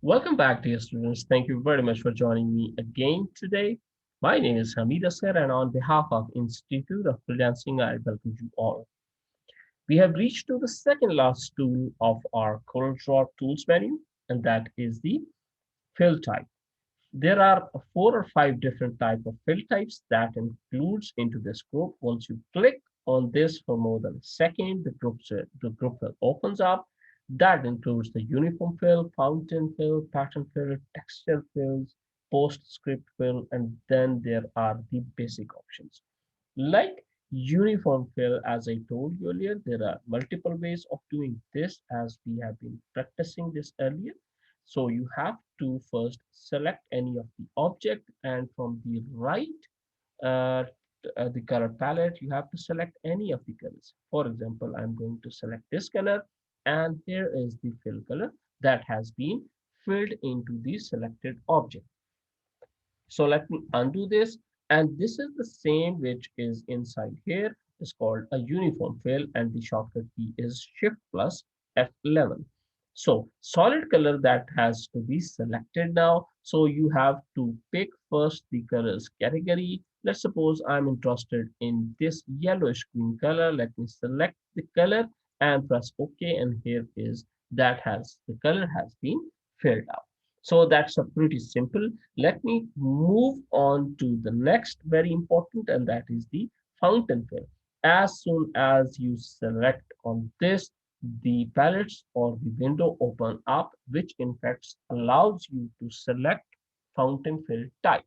Welcome back, dear students. Thank you very much for joining me again today. My name is Hameed Asghar, and on behalf of Institute of Freelancing, I welcome you all. We have reached to the second last tool of our CorelDRAW tools menu, and that is the fill type. There are four or five different type of fill types that includes into this group. Once you click on this for more than a second, the group opens up. That includes the uniform fill, fountain fill, pattern fill, texture fills, PostScript fill, and then there are the basic options. Like uniform fill, as I told you earlier, there are multiple ways of doing this as we have been practicing this earlier. So you have to first select any of the object, and from the right uh, the color palette, you have to select any of the colors. For example, I'm going to select this color, and here is the fill color that has been filled into the selected object. So let me undo this. And this is the same which is inside here. It's called a uniform fill, and the shortcut key is Shift plus F11. So solid color that has to be selected now. So you have to pick first the colors category. Let's suppose I'm interested in this yellowish green color. Let me select the color and press OK. And here is the color has been filled out. So that's a pretty simple. Let me move on to the next very important, and that is the fountain fill. As soon as you select on this, the palettes or the window open up, which in fact allows you to select fountain fill type.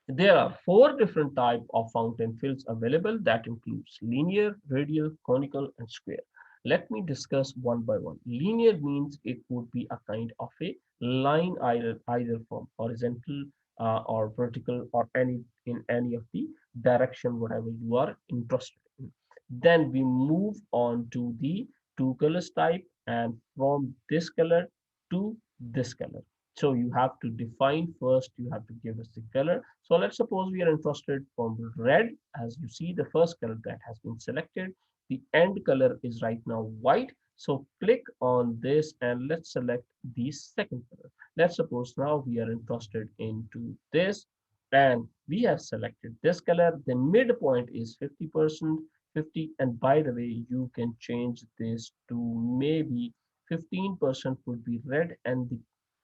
There are four different types of fountain fills available that includes linear, radial, conical, and square. Let me discuss one by one. Linear means it would be a kind of a line either from horizontal or vertical or any of the direction, whatever you are interested in. Then we move on to the two colors type, and from this color to this color. So you have to define first, you have to give us the color. So let's suppose we are interested from red. As you see, the first color that has been selected, the end color is right now white. So click on this and let's select the second color. Let's suppose now we are interested into this, and we have selected this color. The midpoint is 50%, 50. And by the way, you can change this to maybe 15% would be red, and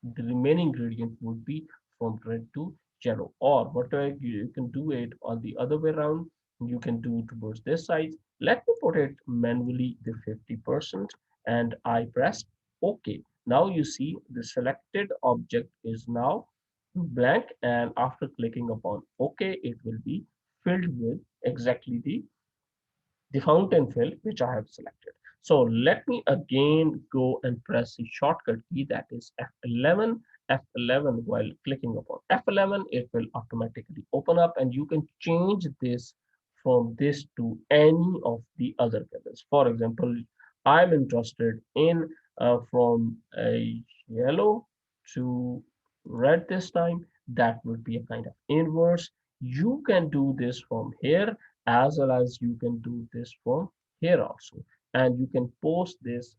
the remaining gradient would be from red to yellow. Or whatever, you can do it on the other way around. You can do towards this side. Let me put it manually the 50%, and I press OK. Now you see the selected object is now blank, and after clicking upon OK, it will be filled with exactly the fountain fill which I have selected. So let me again go and press the shortcut key, that is F11. F11, while clicking upon F11, it will automatically open up, and you can change this from this to any of the other colors. For example, I'm interested in from a yellow to red this time. That would be a kind of inverse. You can do this from here, as well as you can do this from here also, and you can post this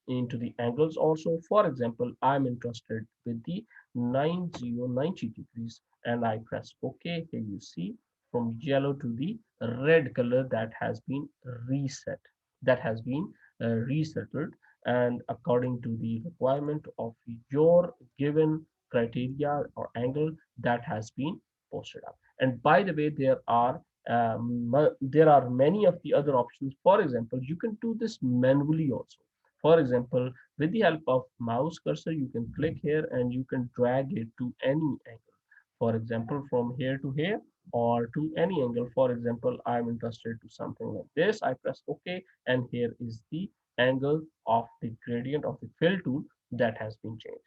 into the angles also. For example, I'm interested with the 90 degrees, and I press OK. Here you see from yellow to the red color that has been reset, that has been resettled, and according to the requirement of your given criteria or angle, that has been posted up. And by the way, there are many of the other options. For example, you can do this manually also. For example, with the help of mouse cursor, you can click here and you can drag it to any angle. For example, from here to here or to any angle. For example, I'm interested to something like this. I press OK, and here is the angle of the gradient of the fill tool that has been changed.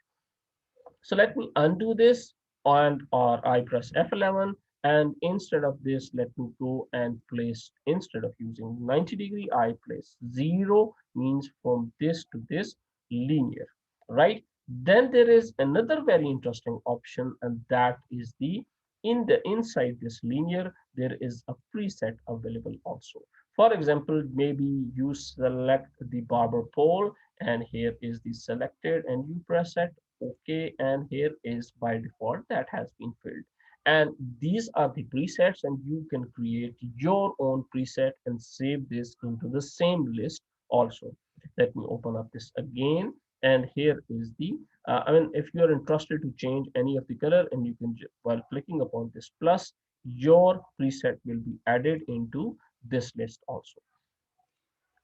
So let me undo this, and or I press F11, and instead of this, let me go and place, instead of using 90 degree, I place 0, means from this to this linear, right? Then there is another very interesting option, and that is the inside this linear, there is a preset available also. For example, maybe you select the barber pole and here is the selected and you press it OK and here is by default that has been filled. And these are the presets and you can create your own preset and save this into the same list also. Let me open up this again and here is the I mean if you are interested to change any of the color and you can while clicking upon this plus your preset will be added into this list also.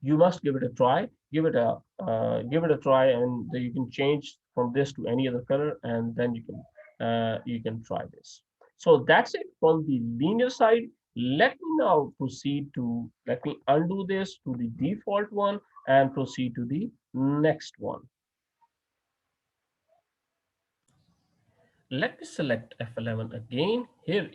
You must give it a try. Give it a try, and you can change from this to any other color, and then you can try this. So that's it from the linear side. Let me undo this to the default one and proceed to the next one. Let me select F11 again. Uh, Here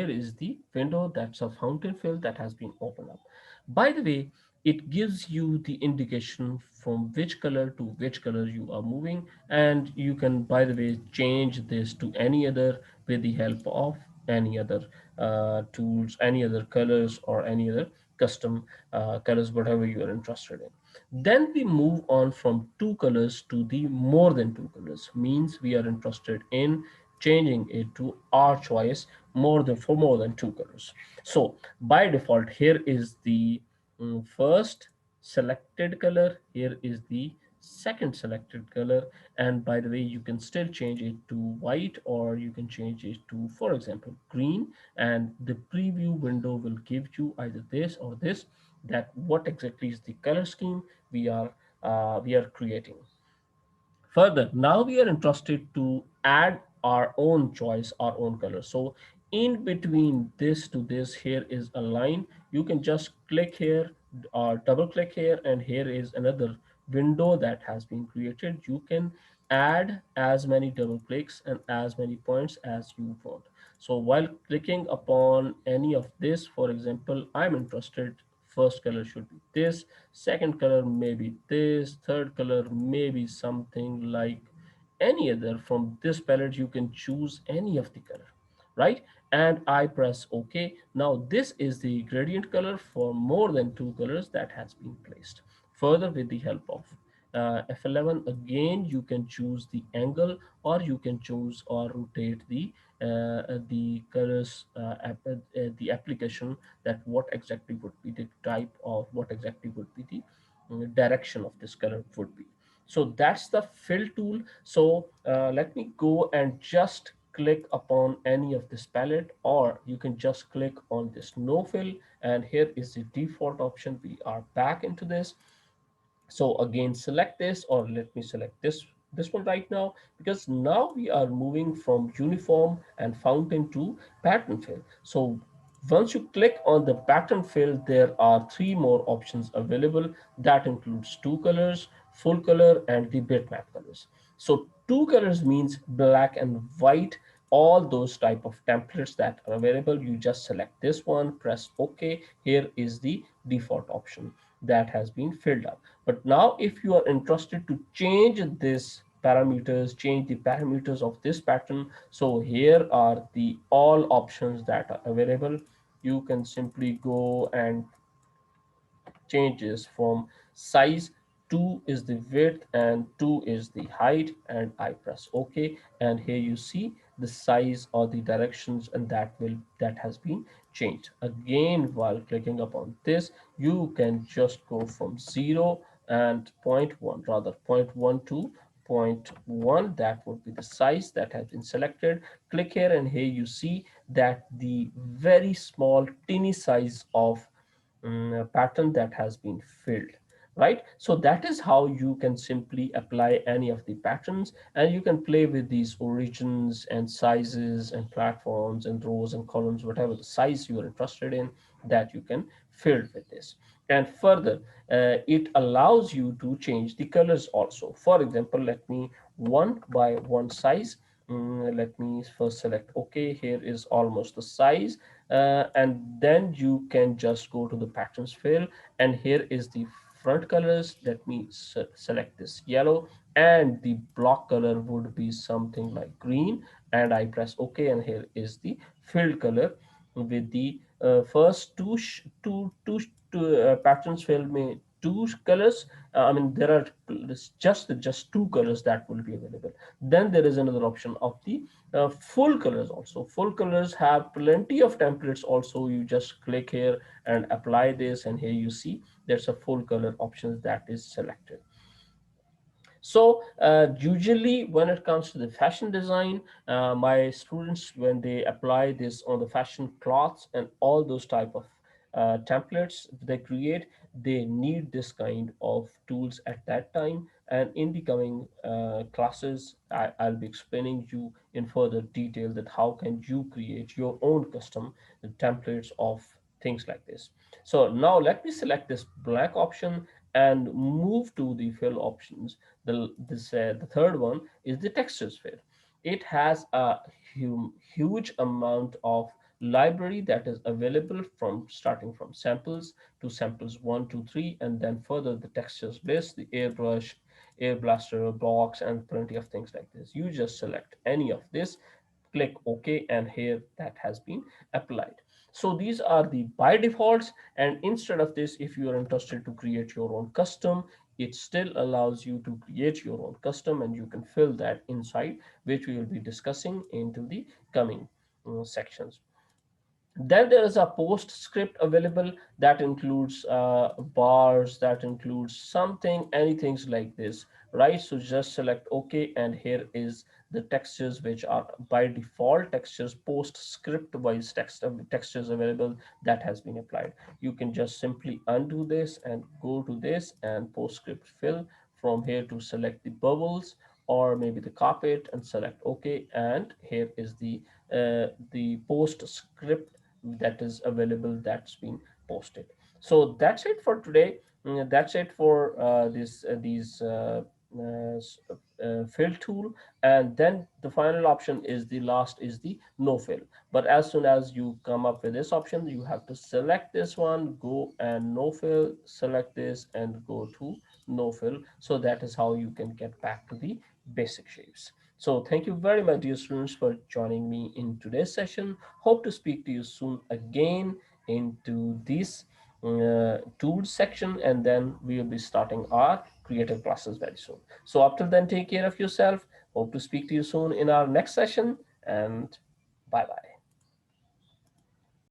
is the window that's a fountain fill that has been opened up. By the way, it gives you the indication from which color to which color you are moving, and you can, by the way, change this to any other with the help of any other tools, any other colors, or any other custom colors, whatever you are interested in. Then we move on from two colors to the more than two colors. Means we are interested in changing it to our choice more than two colors. So by default, here is the first selected color. Here is the second selected color. And by the way, you can still change it to white or you can change it to, for example, green. And the preview window will give you either this or this, that what exactly is the color scheme we are creating. Further, now we are interested to add our own choice, our own color. So in between this to this, here is a line. You can just click here or double click here, and here is another window that has been created. You can add as many double clicks and as many points as you want. So while clicking upon any of this, for example, I'm interested, first color should be this, second color maybe this, third color maybe something like any other. From this palette you can choose any of the color, right? And I press OK. Now this is the gradient color for more than two colors that has been placed. Further, with the help of F11 again, you can choose the angle or you can choose or rotate the colors the application, that what exactly would be the type of, what exactly would be the direction of this color would be. So that's the fill tool. So let me go and just click upon any of this palette, or you can just click on this no fill, and here is the default option. We are back into this. So again, select this, or let me select this one right now, because now we are moving from uniform and fountain to pattern fill. So once you click on the pattern fill, there are three more options available. That includes two colors, full color, and the bitmap colors. So two colors means black and white. All those type of templates that are available, you just select this one, press OK. Here is the default option that has been filled up. But now if you are interested to change this parameters, change the parameters of this pattern, so here are the all options that are available. You can simply go and changes from size, 2 is the width and 2 is the height, and I press OK, and here you see the size or the directions, and that has been changed. Again, while clicking upon this, you can just go from 0 and zero point 0.1, rather 0.1 to zero point 0.1. That would be the size that has been selected. Click here, and here you see that the very small teeny size of pattern that has been filled, right? So that is how you can simply apply any of the patterns, and you can play with these origins and sizes and platforms and rows and columns, whatever the size you are interested in, that you can fill with this. And further, it allows you to change the colors also. For example, let me one by one size. Let me first select OK. Here is almost the size, and then you can just go to the patterns fill, and here is the front colors. Let me select this yellow, and the block color would be something like green, and I press OK, and here is the filled color with the first two patterns will be two colors. I mean, there are just two colors that will be available. Then there is another option of the full colors also. Full colors have plenty of templates also. You just click here and apply this, and here you see there's a full color options that is selected. So usually when it comes to the fashion design, my students, when they apply this on the fashion cloths and all those type of templates they create, they need this kind of tools at that time. And in the coming classes, I'll be explaining you in further detail that how can you create your own custom templates of things like this. So now let me select this black option and move to the fill options. The third one is the texture sphere. It has a huge amount of library that is available from starting from samples to samples 1 2 3, and then further the textures list, the airbrush, air blaster box, and plenty of things like this. You just select any of this, click OK, and here that has been applied. So these are the by defaults, and instead of this, if you are interested to create your own custom, it still allows you to create your own custom, and you can fill that inside, which we will be discussing into the coming sections. Then there is a PostScript available that includes bars, that includes something, anything like this, right? So just select OK, and here is the textures which are by default textures, PostScript wise textures available that has been applied. You can just simply undo this and go to this and PostScript fill from here to select the bubbles or maybe the carpet and select OK, and here is the PostScript that is available that's been posted. So that's it for today. That's it for these fill tool. And then the final option is the last is the no fill. But as soon as you come up with this option, you have to select this one, go and no fill, select this and go to no fill. So that is how you can get back to the basic shapes. So thank you very much, dear students, for joining me in today's session. Hope to speak to you soon again into this tools section, and then we will be starting our creative classes very soon. So up till then, take care of yourself. Hope to speak to you soon in our next session, and bye bye.